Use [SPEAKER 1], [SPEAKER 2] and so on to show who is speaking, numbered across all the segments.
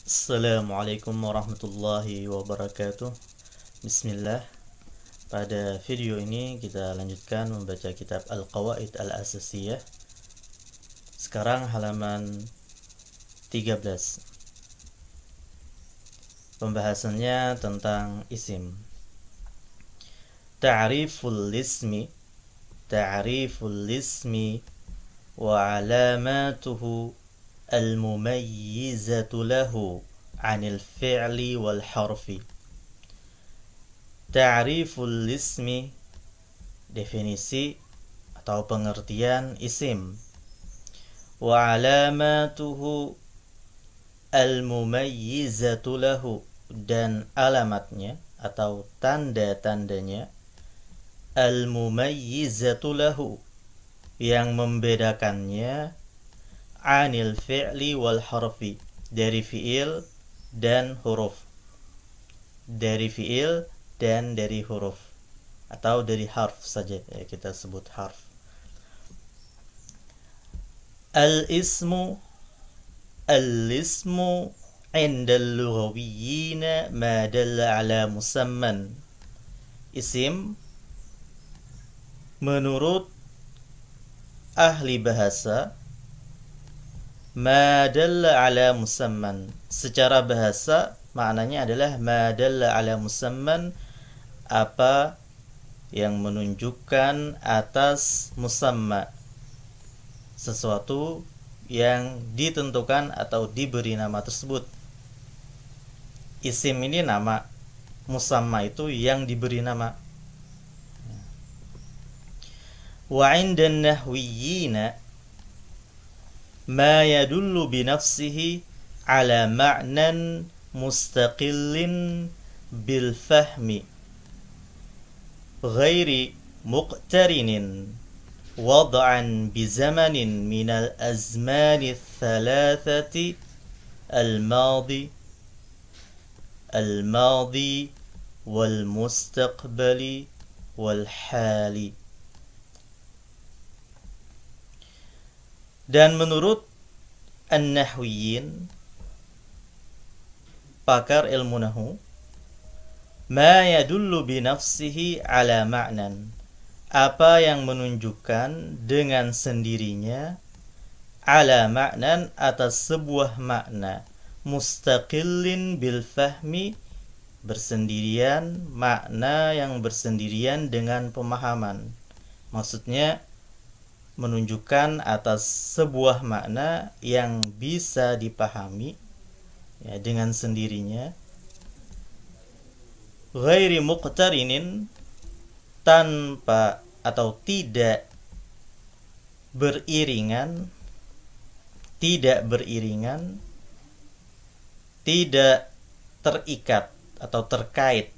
[SPEAKER 1] Assalamualaikum warahmatullahi wabarakatuh. Bismillah. Pada video ini kita lanjutkan membaca kitab Al-Qawaid Al-Asasiyah. Sekarang halaman 13. Pembahasannya tentang isim. Ta'riful ismi wa alamatuhu al-mumayyizatu lahu 'anil fi'li wal harfi. Ta'riful ismi, definisi atau pengertian isim. Wa alamatuhu al-mumayyizatu lahu, dan alamatnya atau tanda-tandanya al-mumayyizatu lahu, yang membedakannya anil fi'li wal harfi, dari fi'il dan huruf, dari fi'il dan dari huruf, atau dari harf saja ya, kita sebut harf. Al-ismu inda al-lughawiyyin ma dalla ala musamman. Isim menurut ahli bahasa ma dalla ala musamman, secara bahasa maknanya adalah ma dalla ala musamman, apa yang menunjukkan atas musamma, sesuatu yang ditentukan atau diberi nama tersebut. Isim ini nama, musamma itu yang diberi nama. Wa 'inda an-nahwiyyina ma yadullu binafsihi ala ma'nan mustaqillin bil fahmi ghairi muqtarinin wad'an bi zamanin min al azmani thalathati al madi wal mustaqbali wal hali. Dan menurut an-nahwiyin, pakar ilmu nahwu, ma yadullu binafsihi ala ma'nan, apa yang menunjukkan dengan sendirinya ala ma'nan, atas sebuah makna, mustaqillin bil fahmi, bersendirian, makna yang bersendirian dengan pemahaman. Maksudnya menunjukkan atas sebuah makna yang bisa dipahami ya, dengan sendirinya. Ghairi muqtarinin, tanpa atau tidak beriringan, tidak terikat atau terkait.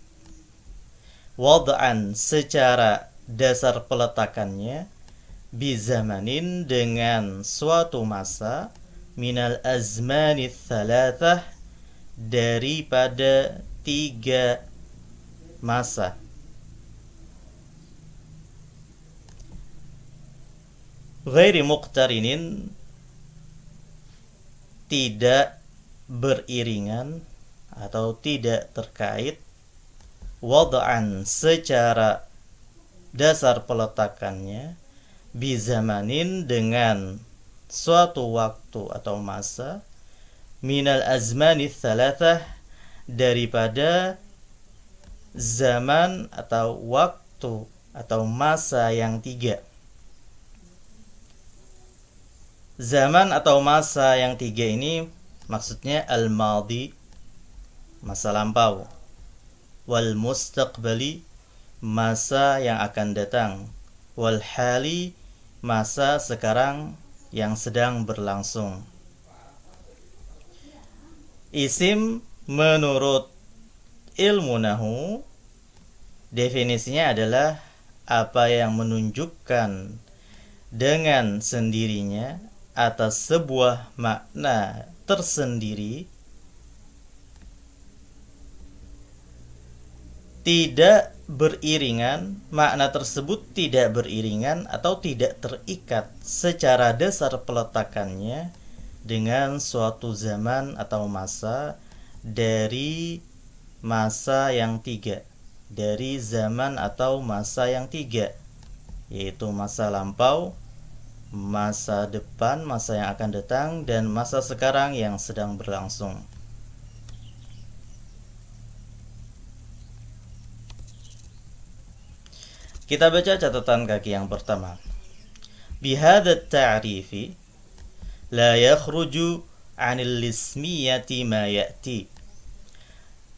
[SPEAKER 1] Wad'an, secara dasar peletakannya, bizamanin, dengan suatu masa, minal azmani thalathah, daripada 3 masa. Ghairi muqtarinin, tidak beriringan atau tidak terkait. Wad'an, secara dasar peletakannya, bizamanin, dengan suatu waktu atau masa, minal azmani thalathah, daripada zaman atau waktu atau masa yang 3. Zaman atau masa yang 3 ini maksudnya al-madi, masa lampau, wal mustaqbali, masa yang akan datang, wal hali, masa sekarang yang sedang berlangsung. Isim menurut ilmu nahwu, definisinya adalah apa yang menunjukkan dengan sendirinya atas sebuah makna tersendiri, tidak beriringan, makna tersebut tidak beriringan atau tidak terikat secara dasar peletakannya dengan suatu zaman atau masa dari masa yang tiga, dari zaman atau masa yang tiga, yaitu masa lampau, masa depan, masa yang akan datang, dan masa sekarang yang sedang berlangsung. Kita baca catatan kaki yang pertama. Bihadha at-ta'rifi la yakhruju 'anil ismiyati ma ya'ti.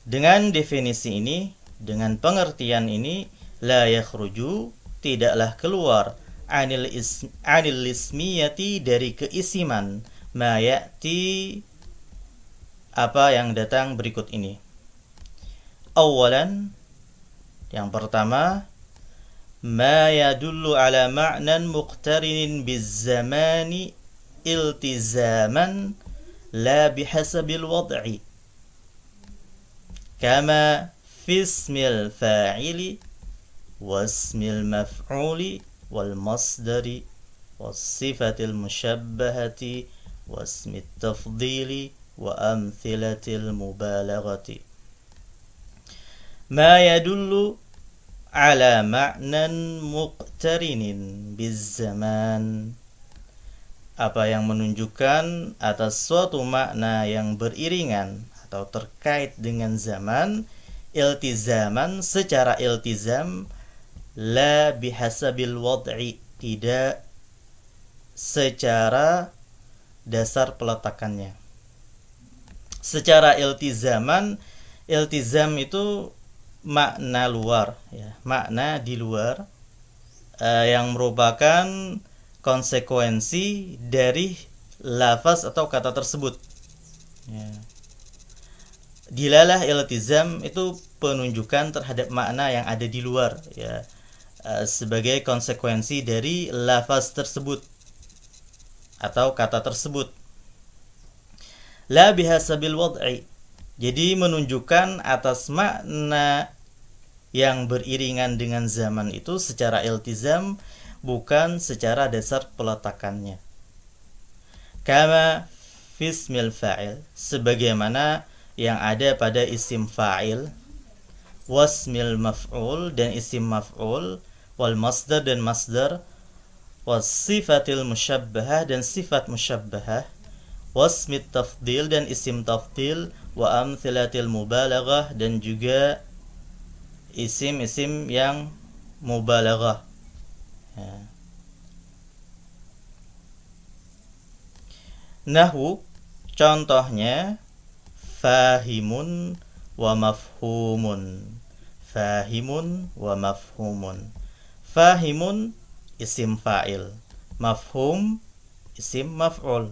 [SPEAKER 1] Dengan definisi ini, dengan pengertian ini, la yakhruju, tidaklah keluar, 'anil ismiyati, dari keisiman, ma ya'ti, apa yang datang berikut ini. Awalan, yang pertama, ما يدل على معنى مقترن بالزمان التزاما لا بحسب الوضع كما في اسم الفاعل واسم المفعول والمصدر والصفة المشبهة واسم التفضيل وأمثلة المبالغة. ما يدل ala ma'nan muqtarinin bizzaman, apa yang menunjukkan atas suatu makna yang beriringan atau terkait dengan zaman, iltizaman, secara iltizam, la bihasabil wad'i, tidak secara dasar peletakannya. Secara iltizaman, iltizam itu makna luar, ya, makna di luar, yang merupakan konsekuensi dari lafaz atau kata tersebut. Ya. Dilalah iltizam itu penunjukan terhadap makna yang ada di luar, ya, sebagai konsekuensi dari lafaz tersebut atau kata tersebut. La bihasabil wad'i, jadi menunjukkan atas makna yang beriringan dengan zaman itu secara iltizam, bukan secara dasar peletakannya. Kama fismil fa'il, sebagaimana yang ada pada isim fa'il, wasmil maf'ul, dan isim maf'ul, wal masdar, dan masdar, was sifatil musyabbahah, dan sifat musyabbahah, wasmit tafdil, dan isim tafdil, wa amthilatil mubalaghah, dan juga isim-isim yang mubalaghah. Ya. Nahwu, contohnya fahimun wa mafhumun. Fahimun wa mafhumun. Fahimun isim fa'il, mafhum isim maf'ul.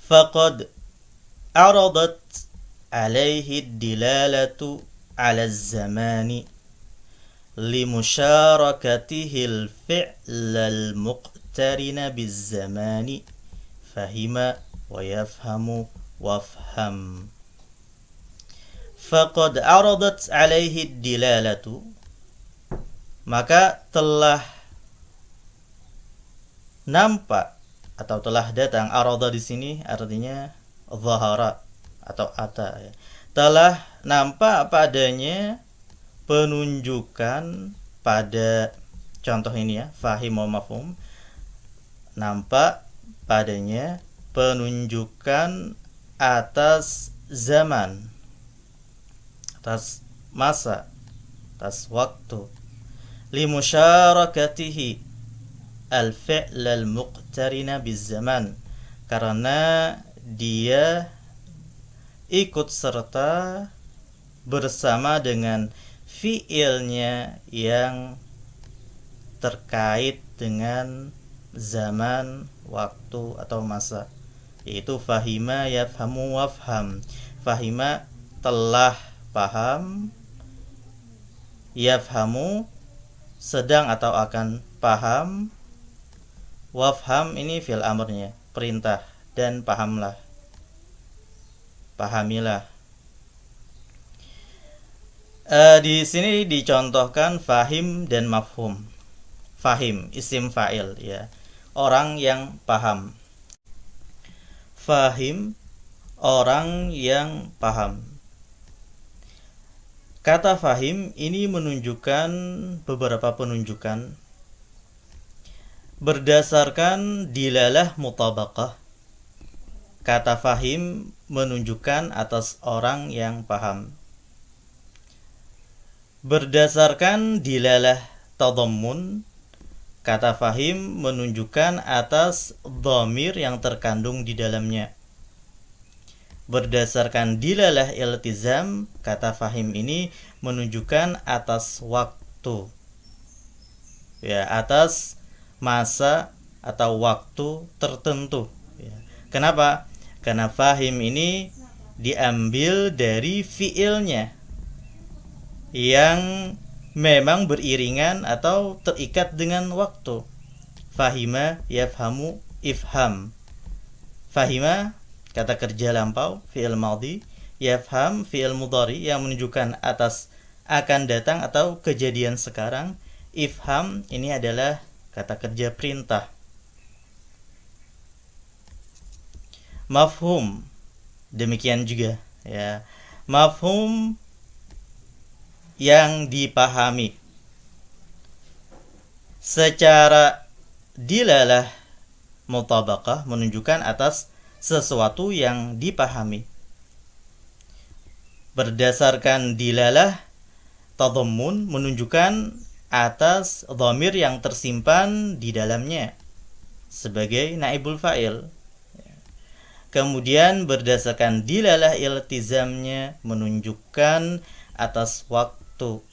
[SPEAKER 1] فقد عرضت عليه الدلالة على الزمان لمشاركته الفعل المقترن بالزمان فهم ويفهم وافهم. فقد عرضت عليه الدلالة, maka telah nampak atau telah datang. Arada di sini artinya zahara atau ata, ya. Telah nampak padanya penunjukan pada contoh ini, ya, fahim wa mafhum, nampak padanya penunjukan atas zaman, atas masa, atas waktu, limusyarakatihi al-fi'l al-muqtarina biz-zaman, karena dia ikut serta bersama dengan fi'ilnya yang terkait dengan zaman, waktu atau masa, yaitu fahima yafhamu wafham. Fahima telah paham, yafhamu sedang atau akan paham, wafham ini fi'il amrnya, perintah, dan pahamlah, pahamilah. Di sini dicontohkan fahim dan mafhum. Fahim isim fa'il, ya. orang yang paham. Fahim, orang yang paham. Kata fahim ini menunjukkan beberapa penunjukan berdasarkan dilalah mutabaqah. Kata fahim menunjukkan atas orang yang paham. Berdasarkan dilalah tadammun, kata fahim menunjukkan atas dhamir yang terkandung di dalamnya. Berdasarkan dilalah iltizam, kata fahim ini menunjukkan atas waktu. Ya, atas masa atau waktu tertentu. Ya. Kenapa? Karena fahim ini diambil dari fiilnya yang memang beriringan atau terikat dengan waktu. Fahima, yafhamu, ifham. Fahima, kata kerja lampau, fi'il madhi. Yafham, fi'il mudhari yang menunjukkan atas akan datang atau kejadian sekarang. Ifham, ini adalah kata kerja perintah. Mafhum, demikian juga, ya. Mafhum yang dipahami. Secara dilalah mutabaqah menunjukkan atas sesuatu yang dipahami. Berdasarkan dilalah tadammun menunjukkan atas dhamir yang tersimpan di dalamnya sebagai naibul fa'il. Kemudian berdasarkan dilalah iltizamnya menunjukkan atas waktu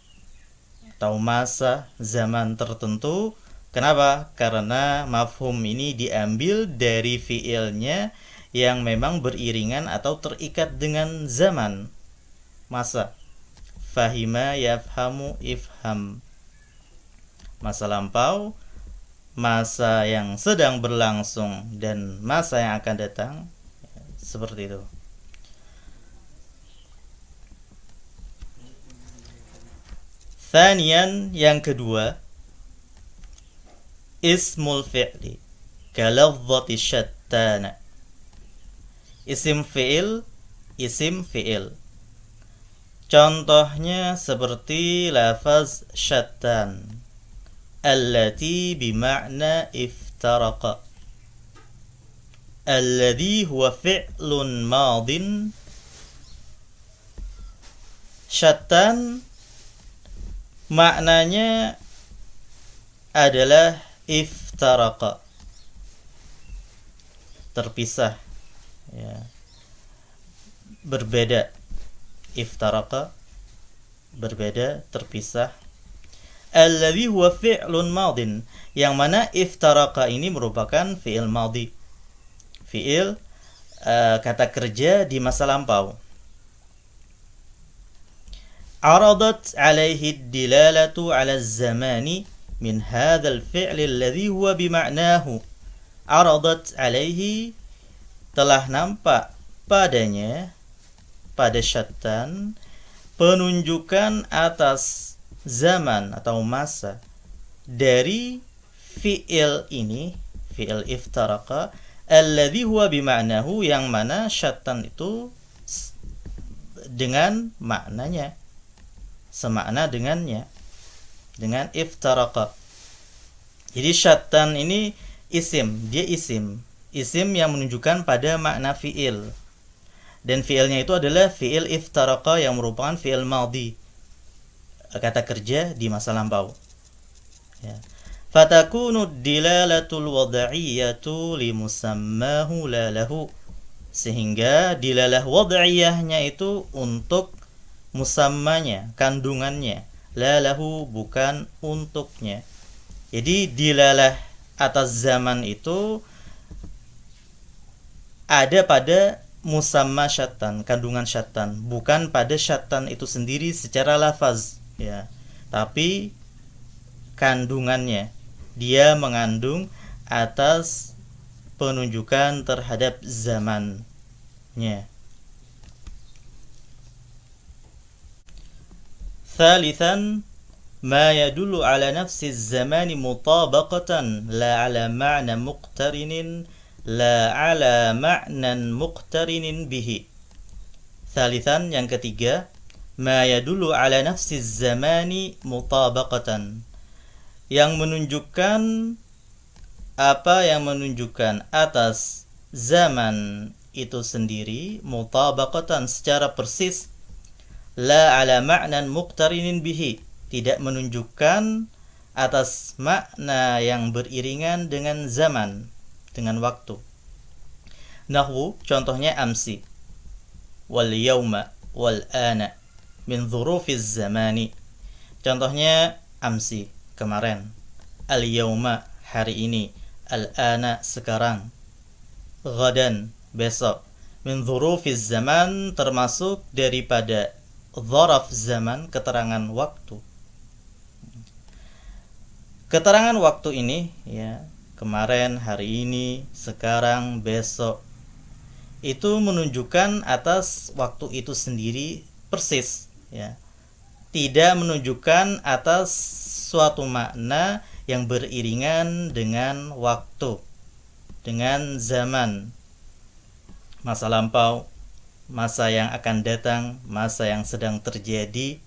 [SPEAKER 1] atau masa zaman tertentu. Kenapa? Karena mafhum ini diambil dari fiilnya yang memang beriringan atau terikat dengan zaman, masa. Fahima, yafhamu, ifham. Masa lampau, masa yang sedang berlangsung, dan masa yang akan datang. Seperti itu. Thanian, yang kedua, ismul fi'li kaladzati syattana. Isim fi'il, isim fi'il. Contohnya seperti lafaz syattan, allati bima'na iftaraqa. Alladhi huwa fi'lun madin. Syattan maknanya adalah iftaraqa, terpisah, ya, berbeda. Iftaraqa, berbeda, terpisah. Alladhi huwa fi'lun madin, yang mana iftaraqa ini merupakan fi'il madhi, fi'il kata kerja di masa lampau. Aradat alaihi dilalatu ala zamani min hadzal fi'li alladhi huwa bima'nahu. Aradat alaihi, telah nampak padanya, pada syattan, penunjukan atas zaman atau masa dari fi'il ini, fi'il iftaraqa, alladhi huwa bima'nahu, yang mana syattan itu dengan maknanya, semakna dengannya, dengan iftaraqa. Jadi syattan ini isim, dia isim yang menunjukkan pada makna fi'il, dan fi'ilnya itu adalah fi'il iftaraqa yang merupakan fi'il madhi, kata kerja di masa lampau, ya. Fatakunu dilalatul wad'iyyatu limusammahu la lahu, sehingga dilalah wad'iyahnya itu untuk musammanya, kandungannya, la lahu, bukan untuknya. Jadi dilalah atas zaman itu ada pada musamma syattan, kandungan syattan, bukan pada syattan itu sendiri secara lafaz, ya, tapi kandungannya. Dia mengandung atas penunjukan terhadap zamannya. Thalithan, ma yadullu ala nafsi zamani mutabaqatan la ala ma'na muqtarinin la ala ma'nan muqtarinin bihi. Thalithan, yang ketiga, ma yadullu ala nafsi zamani mutabaqatan, yang menunjukkan apa yang menunjukkan atas zaman itu sendiri mutabaqatan secara persis, la ala ma'nan muqtarinin bihi, tidak menunjukkan atas makna yang beriringan dengan zaman, dengan waktu. Nahwu, contohnya amsi, wal yawma wal ana min dhurufiz zamani. Contohnya amsi, kemarin, al yawma, hari ini, al ana, sekarang, ghadan, besok, min dhurufiz zaman, termasuk daripada dzaraf zaman, keterangan waktu. Keterangan waktu ini, ya, kemarin, hari ini, sekarang, besok, itu menunjukkan atas waktu itu sendiri persis, ya. Tidak menunjukkan atas suatu makna yang beriringan dengan waktu, dengan zaman, masa lampau, masa yang akan datang, masa yang sedang terjadi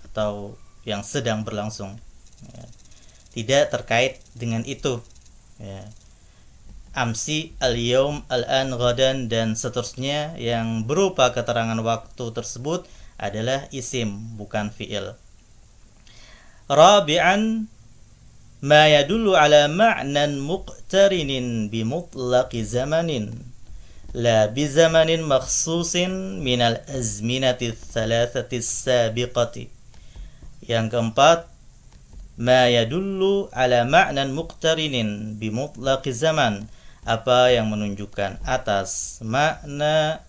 [SPEAKER 1] atau yang sedang berlangsung, ya. Tidak terkait dengan itu, ya. Amsi, al-yawm, al-an, ghadan, dan seterusnya yang berupa keterangan waktu tersebut adalah isim, bukan fi'il. Rabi'an, ma yadullu ala ma'nan muqtarinin bi mutlaqi zamanin la bi zamanin makhsusin minal azminati thalathati sabiqati. Yang keempat, ma yadullu ala ma'nan muqtarinin bi mutlaqi zaman, apa yang menunjukkan atas makna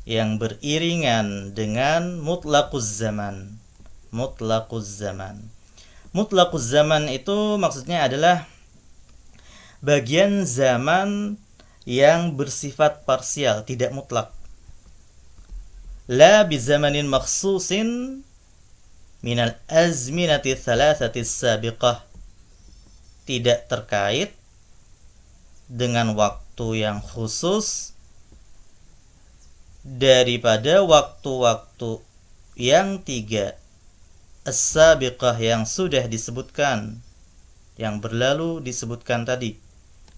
[SPEAKER 1] yang beriringan dengan mutlaquz zaman. Mutlaquz zaman. Mutlaquz zaman itu maksudnya adalah bagian zaman yang bersifat parsial, tidak mutlak. La bizamanin makhsusin minal azminati thalathati sabiqah, tidak terkait dengan waktu yang khusus daripada waktu-waktu yang tiga as-sabiqah yang sudah disebutkan, yang berlalu disebutkan tadi,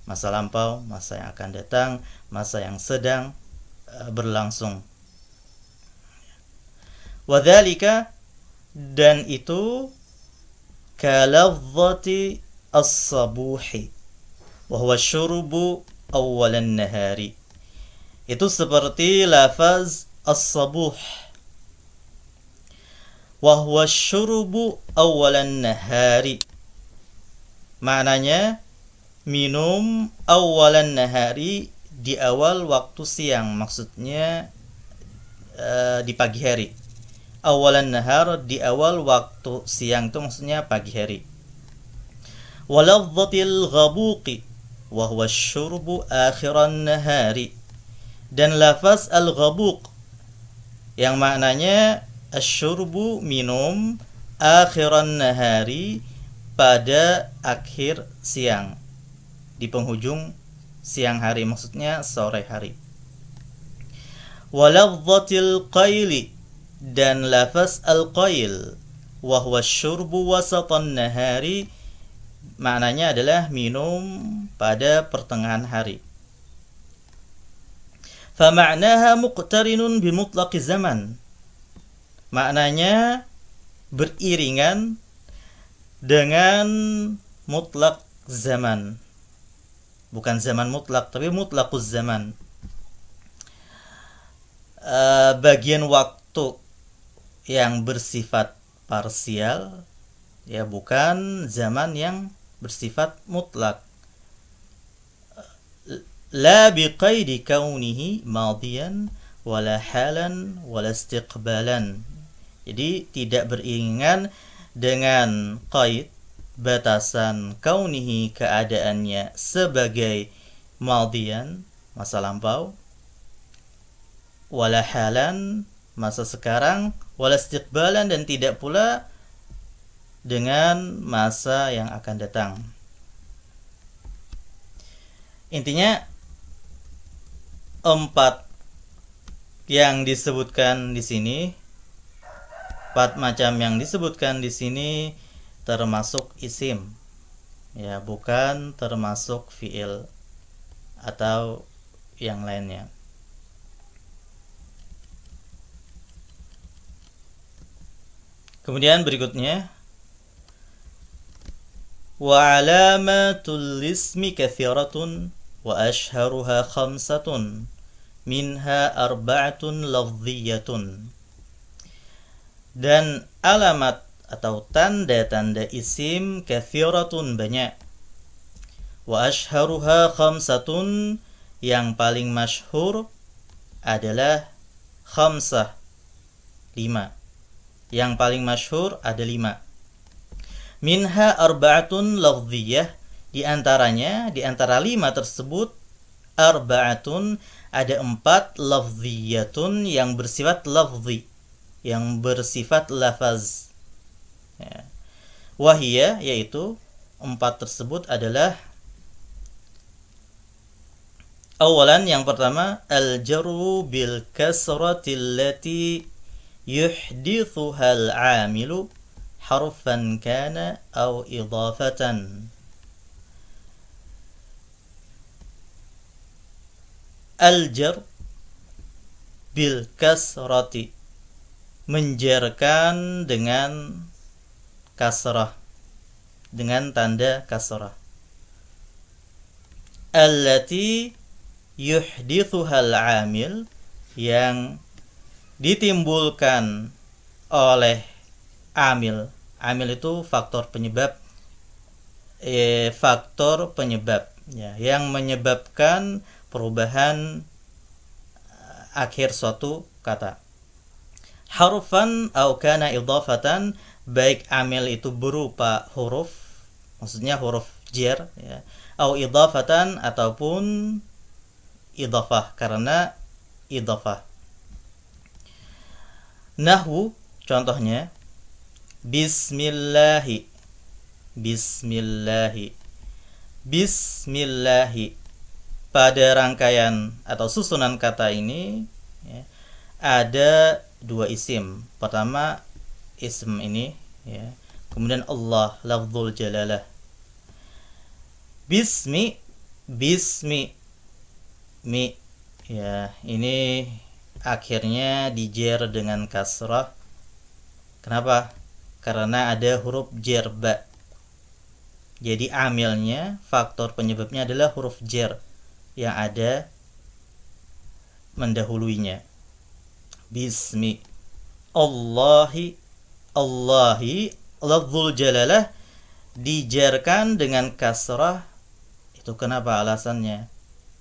[SPEAKER 1] masa lampau, masa yang akan datang, masa yang sedang berlangsung. Wadzalika, dan itu kaladzati as-sabuhi wa huwa syurbu awwalan nahari, itu seperti lafaz as-sabuh wa huwa syurbu awwalan nahari, maknanya minum awalan nahari, di awal waktu siang, maksudnya di pagi hari. Awalan nahar, di awal waktu siang, itu maksudnya pagi hari. Waladzatil ghabuqi wa huwa syurbu akhiran nahari, dan lafaz al-ghabuq yang maknanya asyurbu, minum, akhiran nahari, pada akhir siang, di penghujung siang hari, maksudnya sore hari. Waladzatil qaili, dan lafaz al-qail wa huwa syurbu wasatan nahari, maknanya adalah minum pada pertengahan hari. Fa ma'naha muqtarinun bi mutlaqi zaman, maknanya beriringan dengan mutlak zaman, bukan zaman mutlak tapi mutlaquz zaman, bagian waktu yang bersifat parsial, ya, bukan zaman yang bersifat mutlak. La biqaidi kaunihi madiyan wala halan wala istiqbalan, jadi tidak beriringan dengan qaid, batasan, kaunihi, keadaannya sebagai madiyan, masa lampau, wala halan, masa sekarang, wala istiqbalan, dan tidak pula dengan masa yang akan datang. Intinya 4 yang disebutkan di sini, 4 macam yang disebutkan di sini termasuk isim, ya, bukan termasuk fiil atau yang lainnya. Kemudian berikutnya, wa alamatul ismi katsiratun wa ashharuha khamsatun minha arba'atun lafdhiyatun. Dan alamat atau tanda-tanda isim katsiratun banyak, wa ashharuha khamsatun yang paling masyhur adalah khamsah, 5. Yang paling masyhur ada 5. Minha arba'atun lafdhiyah, di antara 5 tersebut, arba'atun ada 4 lafdhiyatun yang bersifat lafzi, yang bersifat lafaz, ya. Wahiyah, yaitu 4 tersebut adalah, awalan, yang pertama, al-jarru bil kasrati allati yuhdithuha al-'amilu harfan kana aw idafatan. Al-jar bil kasrati, menjarkan dengan kasrah, dengan tanda kasrah. Allati yuhdithuha al-'amil, yang ditimbulkan oleh amil. Amil itu faktor penyebab, ya, yang menyebabkan perubahan akhir suatu kata. Harfan au kana idafatan, baik amil itu berupa huruf, maksudnya huruf jar, ya, au idafatan, ataupun idafah karena idafah. Nahwu, contohnya, bismillahi, bismillahi, bismillahi. Pada rangkaian atau susunan kata ini, ya, ada 2 isim. Pertama isim ini, ya, kemudian Allah, lafzul jalalah. Bismi, bismi, mi, ya, ini akhirnya dijer dengan kasrah. Kenapa? Karena ada huruf jar ba. Jadi amilnya, faktor penyebabnya adalah huruf jar yang ada mendahuluinya. Bismi. Allahi, Allahi, lafzul jalalah dijarkan dengan kasrah. Itu kenapa alasannya?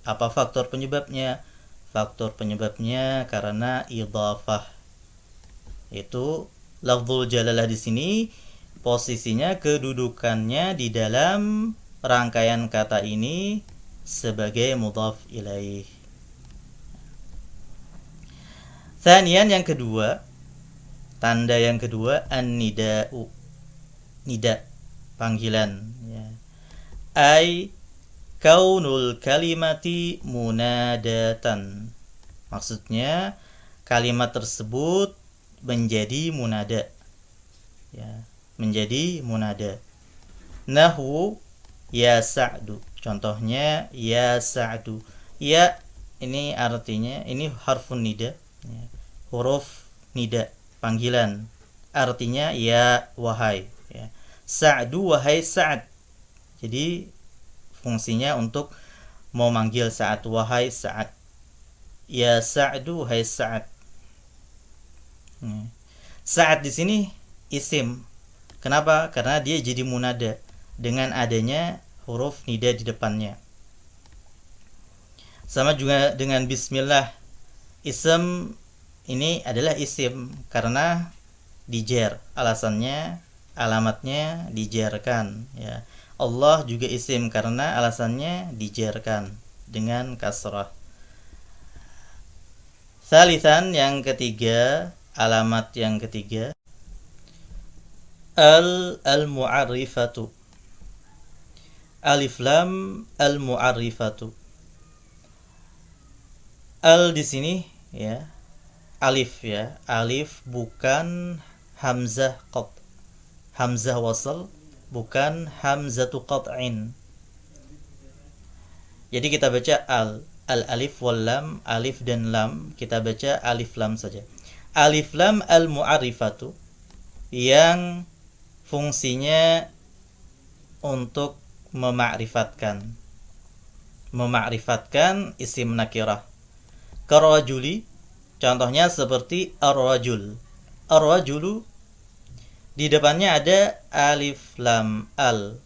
[SPEAKER 1] Apa faktor penyebabnya? Faktor penyebabnya karena idhafah. Itu lafzul jalalah di sini posisinya, kedudukannya di dalam rangkaian kata ini sebagai mudhaf ilaih. Tsaniyan, yang kedua, tanda yang kedua, an-nida'u, nida, panggilan, ya. Ai kaunul kalimati munadatan, maksudnya kalimat tersebut menjadi munada, ya, menjadi munada. Nahwu ya Sa'du, contohnya ya Sa'du. Ya, ini artinya, ini harfun nida, ya, huruf nida, panggilan, artinya ya wahai, ya. Sa'du, wahai Sa'ad. Jadi fungsinya untuk mau manggil Sa'ad, wahai Sa'ad. Ya Sa'du, wahai Sa'ad. Sa'ad di sini isim. Kenapa? Karena dia jadi munada dengan adanya huruf nida di depannya. Sama juga dengan bismillah. Ism ini adalah isim karena dijer. Alasannya, alamatnya dijerkan, ya. Allah juga isim karena alasannya dijerkan dengan kasrah. Salisan, yang ketiga, alamat yang ketiga, al-mu'arrifatu. Alif lam al-mu'arrifatu. Al di sini ya, alif ya, alif bukan hamzah qat, hamzah wasal, bukan hamzatu qat'in. Jadi kita baca al-alif wal lam, alif dan lam, kita baca alif lam saja. Alif lam al-mu'arrifatu yang fungsinya untuk memakrifatkan isim nakirah. Karajuli, contohnya seperti ar-rajul. Ar-rajulu di depannya ada alif lam al.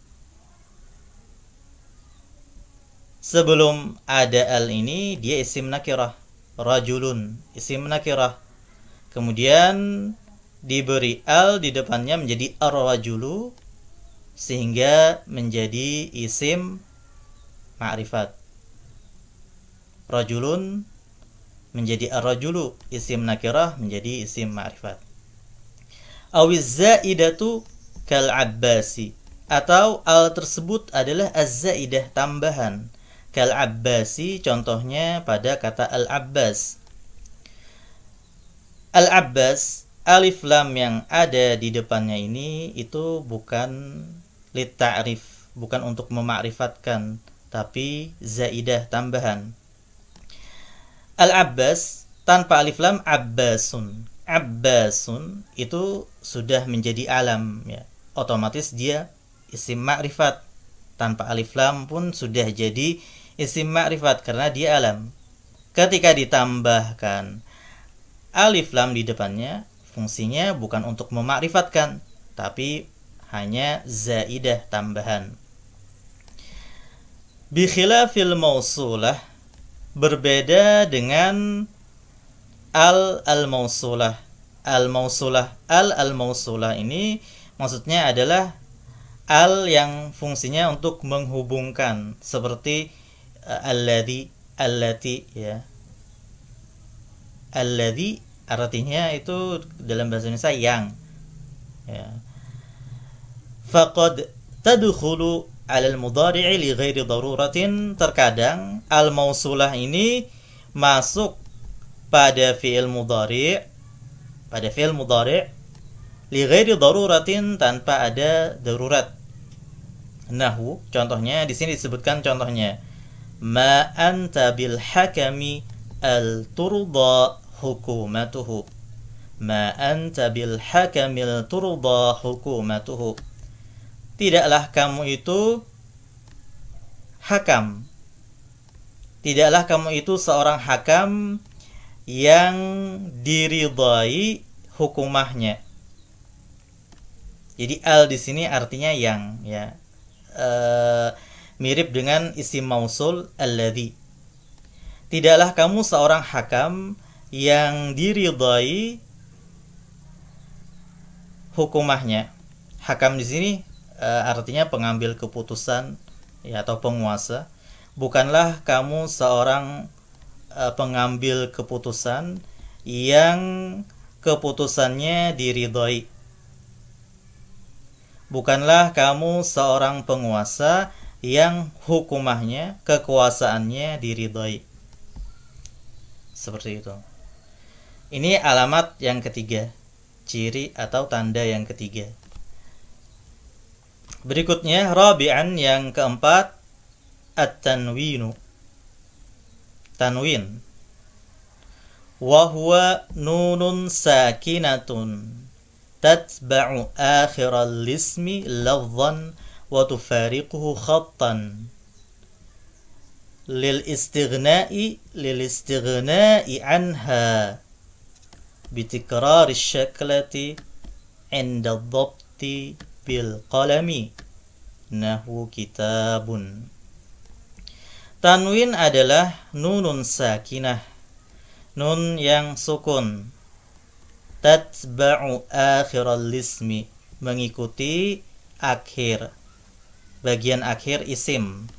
[SPEAKER 1] Sebelum ada al ini dia isim nakirah. Rajulun isim nakirah. Kemudian diberi al di depannya menjadi ar-rajulu sehingga menjadi isim ma'rifat. Rajulun menjadi ar-rajulu, isim nakirah menjadi isim ma'rifat. Awiz zaidatu kal abbasi, atau al tersebut adalah az-zaidah, tambahan. Kal abbasi, contohnya pada kata al-abbas. Al-abbas, alif lam yang ada di depannya ini itu bukan lit ta'rif, bukan untuk memakrifatkan, tapi zaidah, tambahan. Al-Abbas tanpa alif lam Abbasun. Abbasun itu sudah menjadi alam ya. Otomatis dia isim ma'rifat. Tanpa alif lam pun sudah jadi isim ma'rifat karena dia alam. Ketika ditambahkan alif lam di depannya, fungsinya bukan untuk memakrifatkan, tapi hanya zaidah, tambahan. Bi khilafil mausulah, berbeda dengan al-mausulah. Al-mausulah ini maksudnya adalah al yang fungsinya untuk menghubungkan, seperti alladhi, allati ya. Alladhi artinya itu dalam bahasa Indonesia yang ya. Faqad tadkhulu alal mudhari'i li ghairi daruratin, terkadang al-mausulah ini masuk pada fi'il mudhari', li ghairi daruratin, tanpa ada darurat. Nahwu, contohnya di sini disebutkan contohnya, ma anta bil hakami al turda hukumatuhu. Ma anta bil hakamil turda hukumatuhu. Tidaklah kamu itu hakam. Tidaklah kamu itu seorang hakam yang diridhai hukumahnya. Jadi al di sini artinya yang ya. Mirip dengan isim mausul alladhi. Tidaklah kamu seorang hakam yang diridhai hukumahnya. Hakam di sini artinya pengambil keputusan ya, atau penguasa. Bukanlah kamu seorang pengambil keputusan yang keputusannya diridhai. Bukanlah kamu seorang penguasa yang hukumahnya, kekuasaannya diridhai. Seperti itu. Ini alamat yang ketiga, ciri atau tanda yang ketiga. Berikutnya rabi'an, yang keempat, at-tanwinu. Tanwin. Wa huwa nunun sakinatun tatba'u akhiral ismi lafdhan wa tufariquhu khattan lil istighna'i anha bitikrar asy-syaklati 'inda ad-dhabti bil qalami nahwu kitabun. Tanwin adalah nunun sakinah, nun yang sukun, tatba'u akhiral ismi, mengikuti akhir, bagian akhir isim,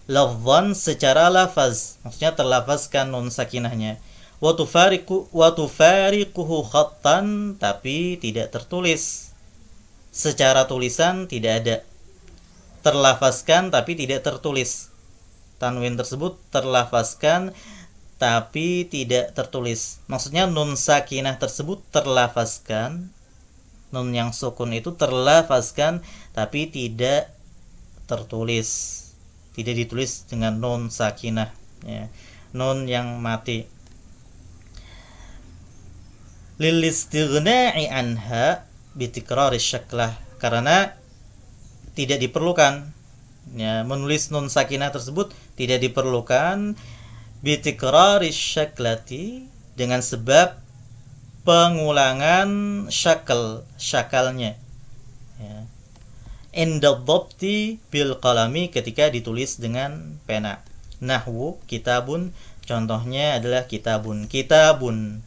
[SPEAKER 1] lafzan secara lafaz, maksudnya terlafazkan nun sakinahnya, wa tufariquhu khattan, tapi tidak tertulis. secara tulisan tidak ada, terlafazkan tapi tidak tertulis. Tanwin tersebut terlafazkan tapi tidak tertulis. Maksudnya nun sakinah tersebut terlafazkan, nun yang sukun itu terlafazkan tapi tidak tertulis, tidak ditulis dengan nun sakinah, ya. Nun yang mati. Lil istighna'i anha bitikrari syaklah, karena tidak diperlukan, ya, menulis nun sakinah tersebut tidak diperlukan bitikrari syaklati, dengan sebab pengulangan syakalnya, ya. Inda dhabti bil qalami, ketika ditulis dengan pena. Nahwu kitabun, contohnya adalah kitabun. Kitabun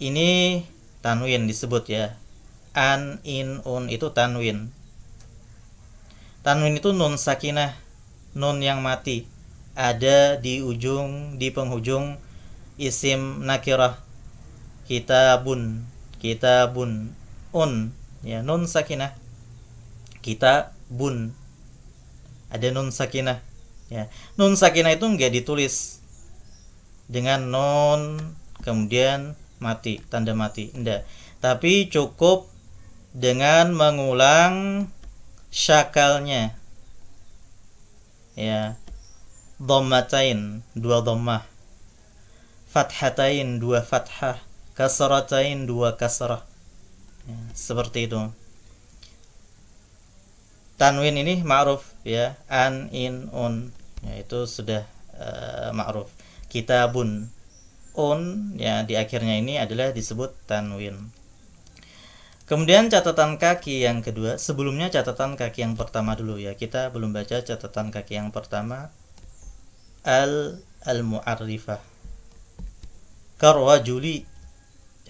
[SPEAKER 1] ini tanwin disebut, ya. An, in, un itu tanwin. Tanwin itu nun sakinah, nun yang mati, ada di penghujung isim nakirah. Kitabun, kitabun, un, ya, nun sakinah. Kitabun ada nun sakinah, ya. Nun sakinah itu enggak ditulis dengan nun kemudian mati, tanda mati, enggak, tapi cukup dengan mengulang syakalnya, ya. Dhammatain, dua dhammah, fathatain, dua fathah, kasratain, dua kasrah, ya, seperti itu. Tanwin ini ma'ruf, ya, an, in, un, ya, itu sudah ma'ruf. Kitabun, un, ya, di akhirnya ini adalah disebut tanwin. Kemudian catatan kaki yang kedua, sebelumnya catatan kaki yang pertama dulu, ya. Kita belum baca catatan kaki yang pertama. Al-mu'arrifah. Karwajuli,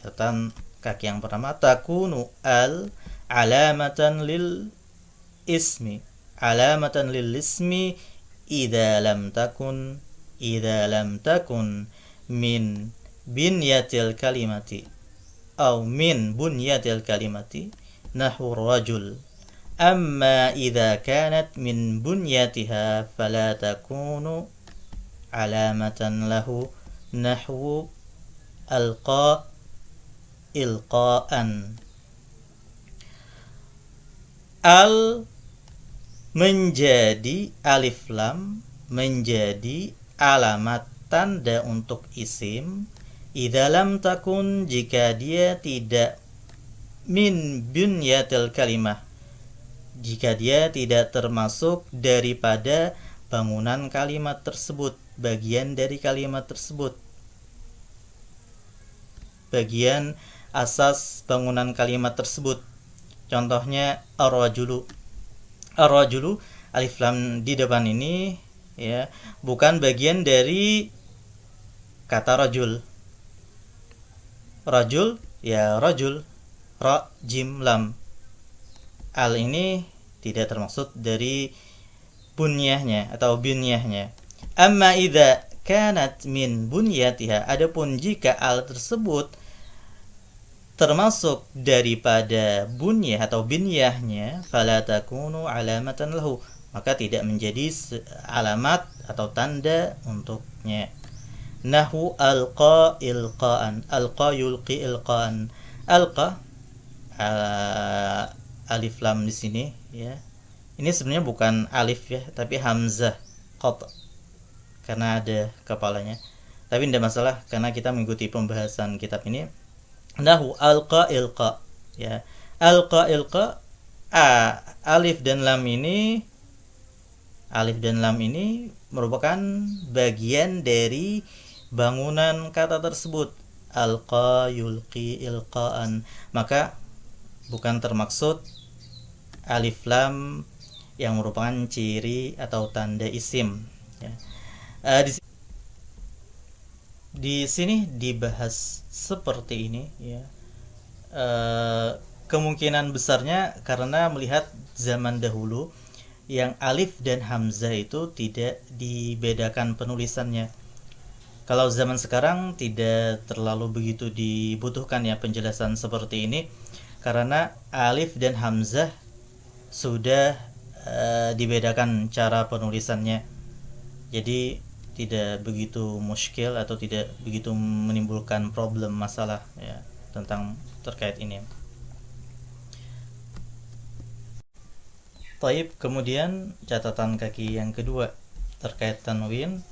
[SPEAKER 1] catatan kaki yang pertama, takunu al alamatan lil ismi, alamatan lil ismi idza lam takun min binyatil kalimati aw min bunyatil kalimati nahwu rajul, amma idza kanat min bunyatiha fala takunu alamatan lahu nahwu alqa ilqaan. Al menjadi alif lam, menjadi alamat tanda untuk isim idza lam takun, jika dia tidak min bunyatil kalimah, jika dia tidak termasuk daripada bangunan kalimat tersebut, bagian dari kalimat tersebut, bagian asas bangunan kalimat tersebut. Contohnya ar-rajulu. Ar-rajulu, alif lam di depan ini, ya, bukan bagian dari kata rajul. Rajul, ya, rajul, ra, jim, lam. Al ini tidak termaksud dari bunyahnya atau binyahnya. Amma idza kanat min bunyatiha, adapun jika al tersebut termasuk daripada bunyah atau binyahnya, fala takunu alamatan lahu, maka tidak menjadi alamat atau tanda untuknya. Nahwu alqa ilqaan, alqa yulqi ilqaan. Alqa, alif lam di sini, ya. Ini sebenarnya bukan alif, ya, tapi hamzah qat, karena ada kepalanya. Tapi tidak masalah karena kita mengikuti pembahasan kitab ini. Nahu alqa ilqa, ya. Alqa ilqa, alif dan lam ini merupakan bagian dari bangunan kata tersebut. Alqa yulqi ilqaan, maka bukan termaksud alif lam yang merupakan ciri atau tanda isim, ya. Di sini dibahas seperti ini, ya. Kemungkinan besarnya karena melihat zaman dahulu yang alif dan hamzah itu tidak dibedakan penulisannya. Kalau zaman sekarang tidak terlalu begitu dibutuhkan, ya, penjelasan seperti ini. karena alif dan hamzah sudah dibedakan cara penulisannya, jadi tidak begitu muskil atau tidak begitu menimbulkan problem masalah ya tentang terkait ini. Taib, kemudian catatan kaki yang kedua terkait tanwin,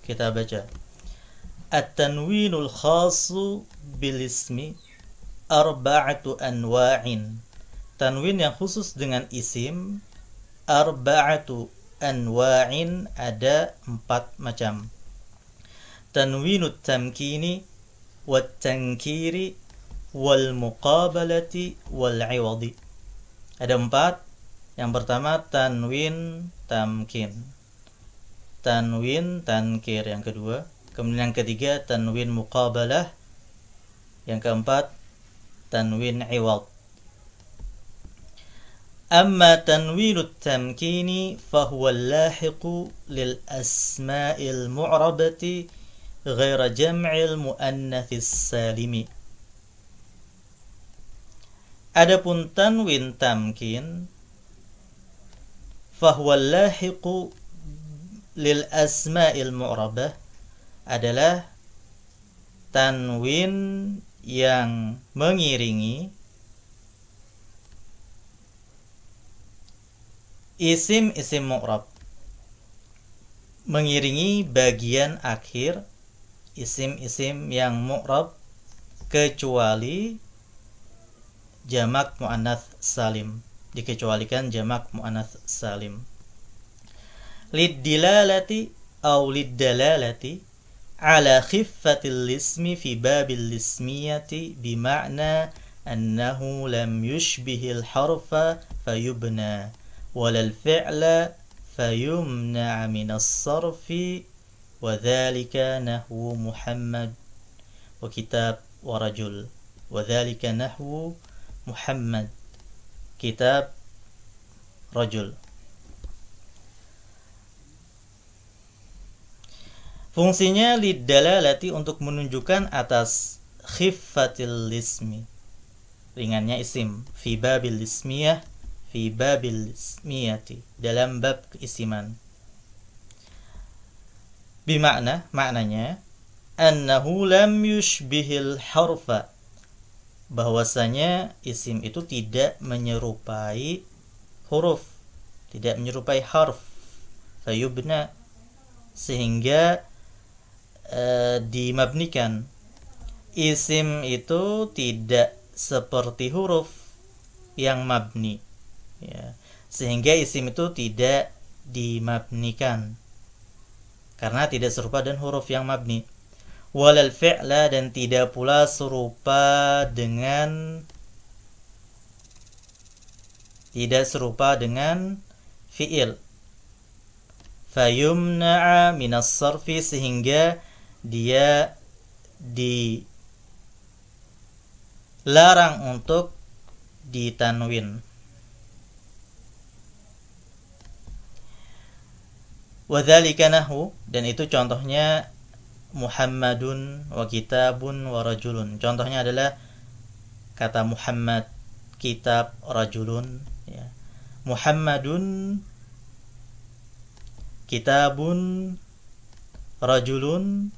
[SPEAKER 1] kita baca at-tanwinul khassu bil ismi arba'atu anwa'in. Tanwin yang khusus dengan isim arba'atu anwa'in, ada 4 macam. Tanwinut tamkini wat tankiri wal muqabalati wal 'iwadi. Ada 4. Yang pertama tanwin tamkin, tanwin tankir yang kedua, kemudian yang ketiga tanwin muqabalah, yang keempat tanwin 'iwad. Amma tanwinut tamkini fahuwa al-lahiqu lil asma'il mu'rabati ghaira jam'il muannathis salimi. Adapun tanwin tamkin fahuwa al-lahiqu lil asma'il mu'rabah adalah tanwin yang mengiringi isim-isim mu'rab, mengiringi bagian akhir isim-isim yang mu'rab kecuali jamak muannats salim, dikecualikan jamak muannats salim. Lid-dilalati aw lid-dalalati ala khiffatil ismi fi babil ismiyati bima'na annahu lam yushbihil harfa fayubna walal fi'la fayumna' minas sarfi wa dhalika nahwu Muhammad wa kitab wa rajul. Wa dhalika nahwu Muhammad kitab rajul. Fungsinya lidalalati untuk menunjukkan atas khiffatil ismi, ringannya isim, fi babil ismiyah, fi babil ismiyati, dalam bab keisiman. Bimakna, maknanya annahu lam yushbihil harfa, bahwasanya isim itu tidak menyerupai huruf, tidak menyerupai harf, fayubna, sehingga dimabnikan. Isim itu tidak seperti huruf yang mabni ya, sehingga isim itu tidak dimabnikan karena tidak serupa dengan huruf yang mabni. Walal fi'la, dan tidak pula serupa dengan fi'il. Fayumna'a minas sarfi, sehingga dia dilarang untuk ditanwin. Wadzalika nahu, dan itu contohnya Muhammadun wa kitabun wa rajulun. Contohnya adalah kata Muhammad, kitab, rajulun ya. Muhammadun, kitabun, rajulun,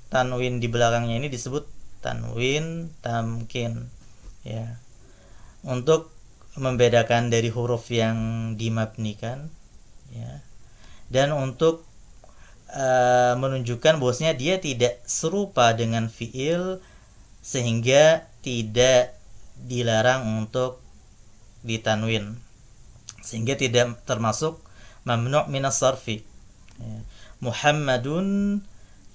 [SPEAKER 1] tanwin di belakangnya ini disebut tanwin tamkin ya, untuk membedakan dari huruf yang dimabnikan ya, dan untuk menunjukkan bahwasanya dia tidak serupa dengan fiil sehingga tidak dilarang untuk ditanwin, sehingga tidak termasuk mamnu' minas sarfi ya. Muhammadun,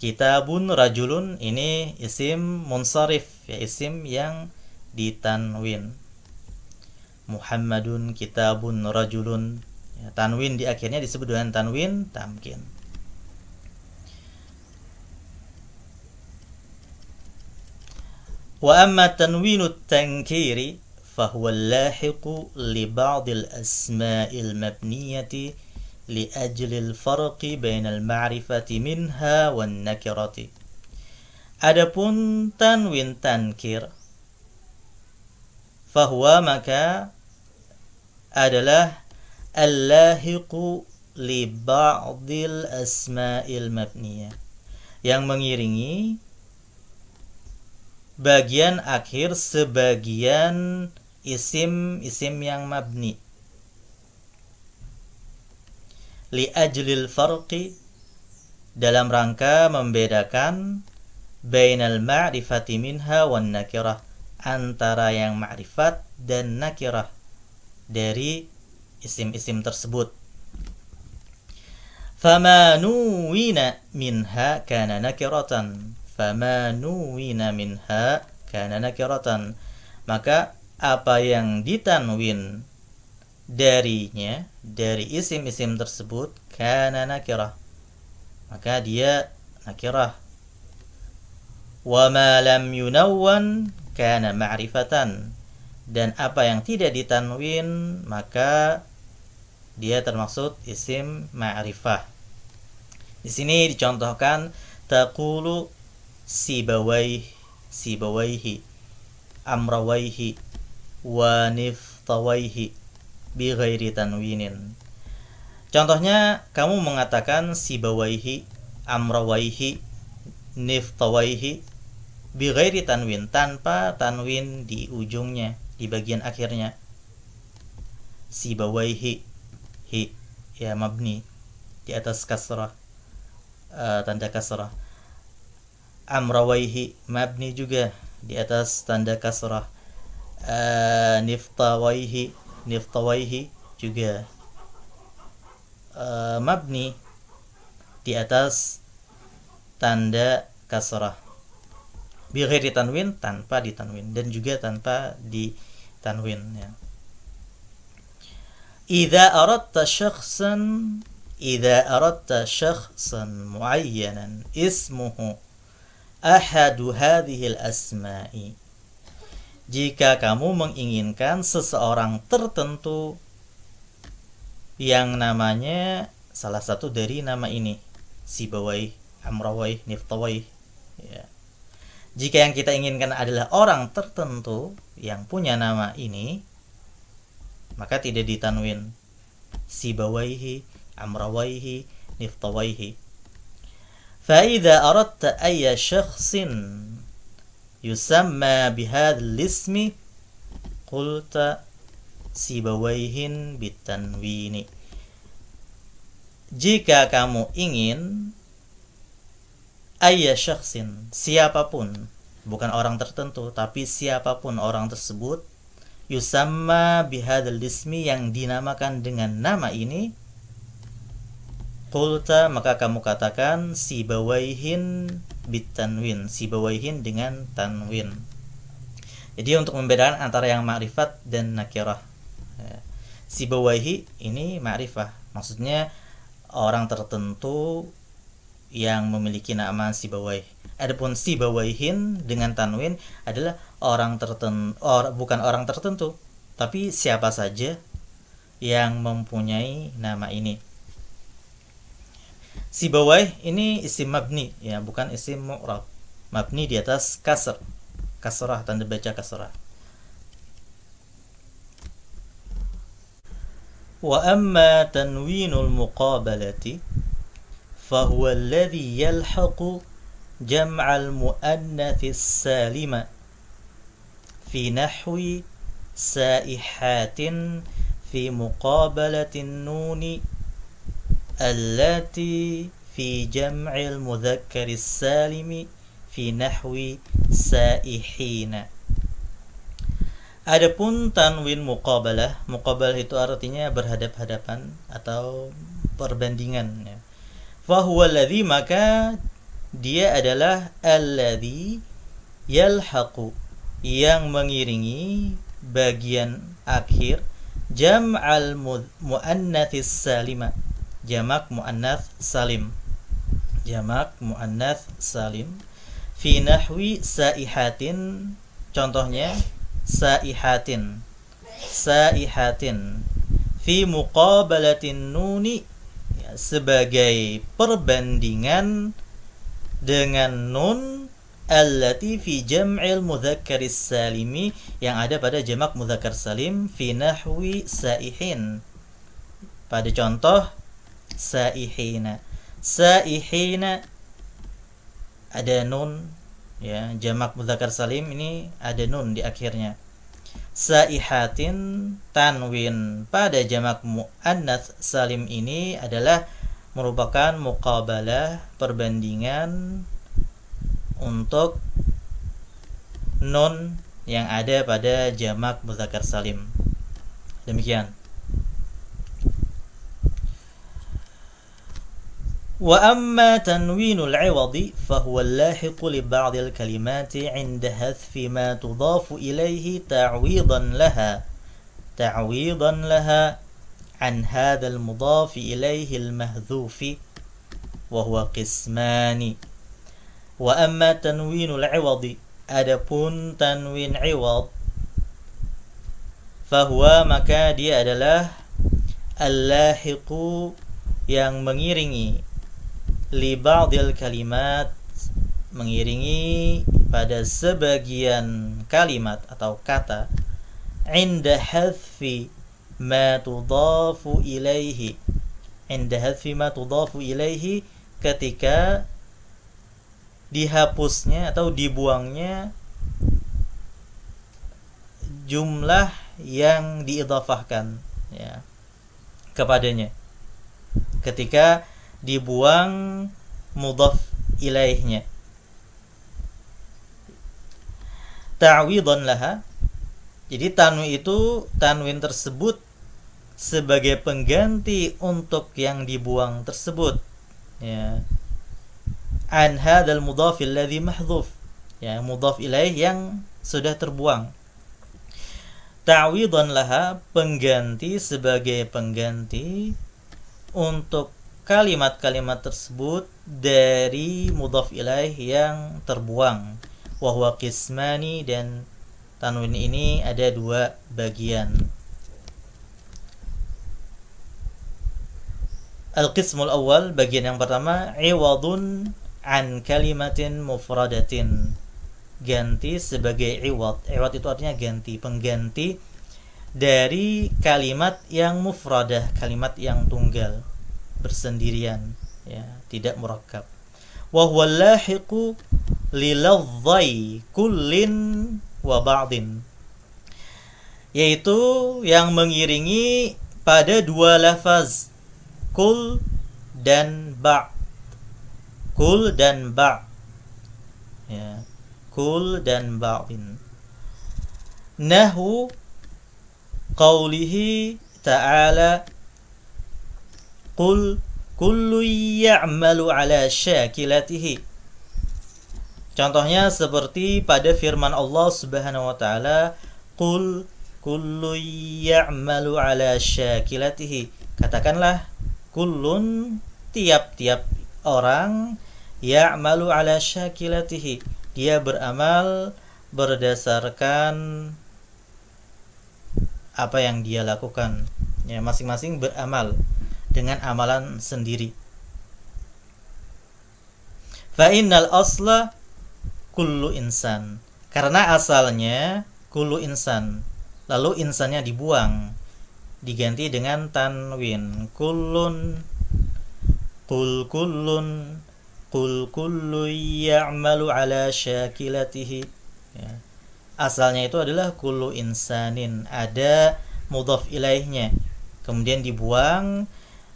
[SPEAKER 1] kitabun, rajulun, ini isim munsharif ya, isim yang ditanwin. Muhammadun, kitabun, rajulun ya, tanwin di akhirnya disebut dengan tanwin tamkin. Wa amma tanwinut tankiri fahuwa al-lahiqu li ba'dil asma'il mabniyati li ajlil farqi bainal ma'rifati minha wan nakirati. Adapun tanwin tankir fahuwa maka adalah al-lahiqu li ba'dil asma'il mabniyah, yang mengiringi bagian akhir sebagian isim yang mabni, li ajlil farqi, dalam rangka membedakan bainal ma'rifati minha wan nakirah, antara yang ma'rifat dan nakirah dari isim-isim tersebut. Fama nuwina minha kana nakiratan, fama nuwina minha kana nakiratan, maka apa yang ditanwin darinya, dari isim-isim tersebut, kana nakirah, maka dia nakirah. Wa ma lam yunawwan kana ma'rifatan, dan apa yang tidak ditanwin maka dia termaksud isim ma'rifah. Di sini dicontohkan taqulu sibawaihi, amrawaihi, wa niftawaihi bi ghairi tanwinin. Contohnya, kamu mengatakan sibawaihi, amrawaihi, niftawaihi bi ghairi tanwin, tanpa tanwin di ujungnya, di bagian akhirnya. Sibawaihi, hi ya mabni di atas kasrah, tanda kasrah. Amrawaihi mabni juga di atas tanda kasrah. Niftawaihi juga mabni di atas tanda kasrah. Bi ghairi tanwin, tanpa ditanwin, dan juga tanpa ditanwin ya. Idza aradta shakhsan muayyanan ismuhu ahadu hadhil asma'i, jika kamu menginginkan seseorang tertentu yang namanya salah satu dari nama ini, sibawai, amrawai, niftawai ya. Jika yang kita inginkan adalah orang tertentu yang punya nama ini, maka tidak ditanwin. Sibawaihi, amrawaihi, niftawaihi. Fa idza aradta ayya shakhsin yusamma bihadzal ismi qulta sibawaihin bitanwini. Jika kamu ingin ayya syakhsin, siapapun, bukan orang tertentu, tapi siapapun orang tersebut, yusamma bihadzal ismi, yang dinamakan dengan nama ini, qulta, maka kamu katakan sibawaihin bitanwin, sibawaihin dengan tanwin. Jadi untuk membedakan antara yang ma'rifat dan nakirah. Sibawaihi ini ma'rifah, maksudnya orang tertentu yang memiliki nama Sibawai. Adapun Sibawaihin dengan tanwin adalah orang tertentu, bukan orang tertentu, tapi siapa saja yang mempunyai nama ini. Sibawai ini isim mabni ya, bukan isim mu'rab. Mabni di atas kasrah, tanda baca kasrah. Wa amma tanwinul muqabalati فهو الذي يلحق جمع المؤنث السالم في نحو سائحات في مقابلة النون التي في جمع المذكر السالم في نحو سائحين. Adapun tanwin muqabalah, muqabalah itu artinya berhadap-hadapan atau perbandingan ya. Fahuwa alladhi, maka dia adalah alladhi yalhaqu, yang mengiringi bagian akhir jam'al muannatsis salima, jamak muannats salim, jamak muannats salim, fi nahwi saihatin, contohnya saihatin, fi muqabalatin nuni, sebagai perbandingan dengan nun allati fi jam'il mudzakkar salimi, yang ada pada jamak mudzakkar salim, fi nahwi saihin, pada contoh saihina. Saihina ada nun, ya, jamak mudzakkar salim ini ada nun di akhirnya. Saihatin tanwin pada jamak muannats salim ini adalah merupakan muqabalah, perbandingan untuk nun yang ada pada jamak mudzakkar salim. Demikian. Wa amma tanwinul 'iwadi fa huwa al-lahiqu li ba'd al-kalimati 'inda hadfi ma tudafu ilayhi ta'widan laha an hadha al-mudaf ilayhi al-mahdhuf wa huwa qismani. Wa amma tanwinul 'iwadi, adapun tanwin 'iwad, fa huwa, maka dia adalah al-lahiqu, yang mengiringi, li ba'dil kalimat, mengiringi pada sebagian kalimat atau kata, inda hadfi ma tudafu ilaihi, inda hadfi ma tudafu ilaihi, ketika dihapusnya atau dibuangnya jumlah yang diidhafahkan, ya, kepadanya, ketika dibuang mudhaf ilaihnya. Ta'widan laha, jadi tanwin tersebut sebagai pengganti untuk yang dibuang tersebut, ya, an hadzal mudhaf alladhi mahdhuf, ya, mudhaf ilaih yang sudah terbuang. Ta'widan laha, pengganti, sebagai pengganti untuk kalimat-kalimat tersebut dari mudhaf ilaih yang terbuang. Wa huwa qismani, dan tanwin ini ada dua bagian. Al-qismul awal, bagian yang pertama, iwadun an kalimatin mufradatin, ganti sebagai iwad. Iwad itu artinya ganti, pengganti dari kalimat yang mufradah, kalimat yang tunggal, bersendirian, ya, tidak murakkab. Wa huwa lahiqu li lafdhi kullin wa ba'din, yaitu yang mengiringi pada dua lafaz, kul dan ba'. Kul dan ba', ya, kul dan ba'din. Nahu qawlihi ta'ala, qul kullu ya'malu ala syakilatihi. Contohnya seperti pada firman Allah Subhanahu wa taala, qul kullu ya'malu ala syakilatihi. Katakanlah, kullun, tiap-tiap orang, ya'malu ala syakilatihi, dia beramal berdasarkan apa yang dia lakukan, ya, masing-masing beramal dengan amalan sendiri. Fa innal asla kullu insan, karena asalnya kullu insan, lalu insannya dibuang, diganti dengan tanwin, kullun, qul kullun, qul kullu ya'malu ala syakilatihi, ya. Asalnya itu adalah kullu insanin, ada mudhaf ilaihnya, kemudian dibuang,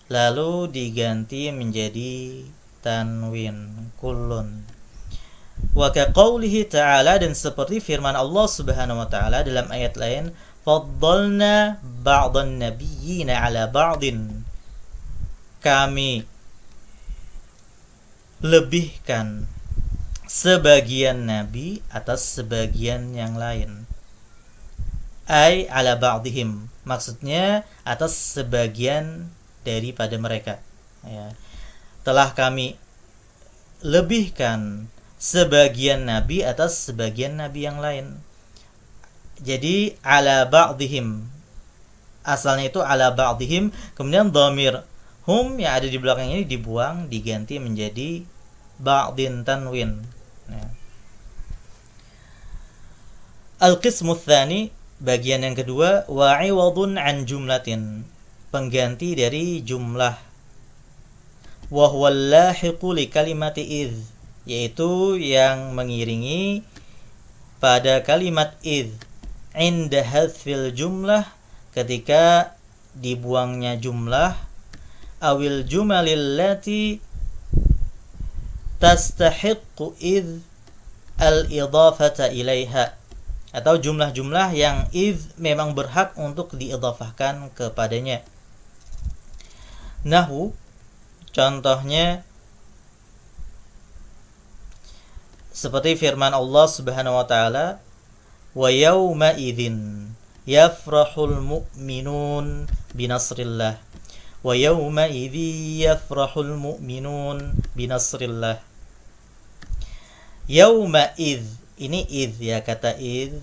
[SPEAKER 1] lalu diganti menjadi tanwin, kullun. Wa ka qaulihi ta'ala, dan seperti firman Allah Subhanahu wa taala dalam ayat lain, faddalna ba'dhan nabiyyina 'ala ba'din, kami lebihkan sebagian nabi atas sebagian yang lain. Ai ala ba'dihim, maksudnya atas sebagian daripada mereka, ya. Telah kami lebihkan sebagian nabi atas sebagian nabi yang lain. Jadi ala ba'dihim, asalnya itu ala ba'dihim, kemudian dhamir hum yang ada di belakang ini dibuang, diganti menjadi ba'din tanwin, ya. Al-qismu tsani, bagian yang kedua, wa 'iwadun an jumlatin, pengganti dari jumlah. Wa huwa al-lahiqu li kalimati idh, yaitu yang mengiringi pada kalimat idh, inda hadfil jumlah, ketika dibuangnya jumlah, awil jumalil lati tastahiqqu idh al-idhafata ilaiha, atau jumlah-jumlah yang idh memang berhak untuk diidhafahkan kepadanya. Nahu, contohnya seperti firman Allah Subhanahu wa taala, wa yauma idzin yafrahul mu'minun binasrillah. Wa yauma idzi yafrahul mu'minun binasrillah. Yauma idz, ini idz ya, kata idz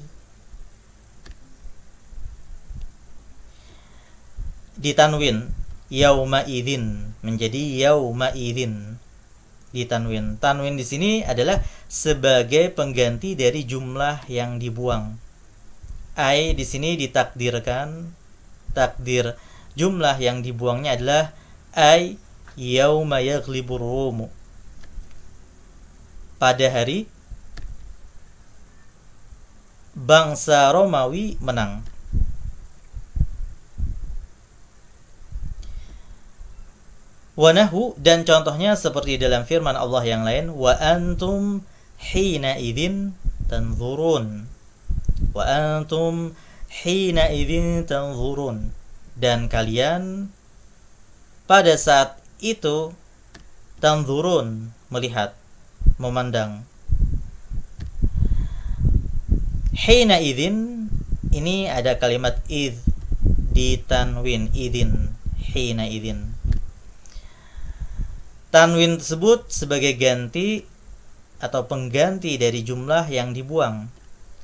[SPEAKER 1] ditanwin, yauma idzin menjadi yauma idzin ditanwin. Tanwin di sini adalah sebagai pengganti dari jumlah yang dibuang. Ai di sini ditakdirkan, takdir jumlah yang dibuangnya adalah ai yauma yaghlibur rumu, pada hari bangsa Romawi menang. Wanahu, dan contohnya seperti dalam firman Allah yang lain, wa antum hina idzin tanzurun. Wa antum hina idzin tanzurun, dan kalian pada saat itu tanzurun, melihat, memandang. Hina idzin, ini ada kalimat idz ditanwin, idzin, hina idzin. Tanwin tersebut sebagai ganti atau pengganti dari jumlah yang dibuang.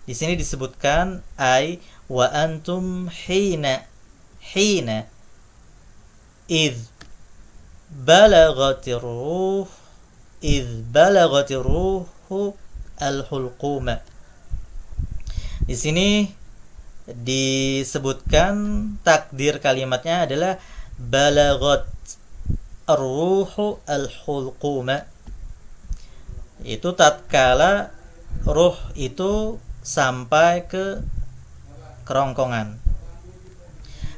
[SPEAKER 1] Di sini disebutkan ai wa antum hina idz balagatir ruh al-hulquma. Di sini disebutkan takdir kalimatnya adalah balagat ar-ruhu al-hulquma, itu tatkala ruh itu sampai ke kerongkongan.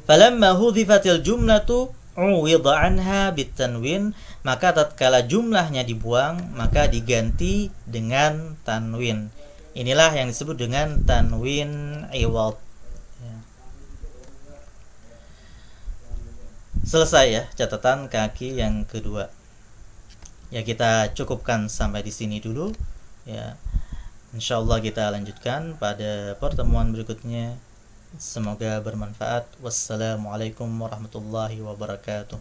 [SPEAKER 1] Falamma hudhifatil jumlatu uwidha anha bitanwin, maka tatkala jumlahnya dibuang maka diganti dengan tanwin. Inilah yang disebut dengan tanwin iwad. Selesai ya catatan kaki yang kedua. Ya, kita cukupkan sampai di sini dulu. Ya, insyaallah kita lanjutkan pada pertemuan berikutnya. Semoga bermanfaat. Wassalamualaikum warahmatullahi wabarakatuh.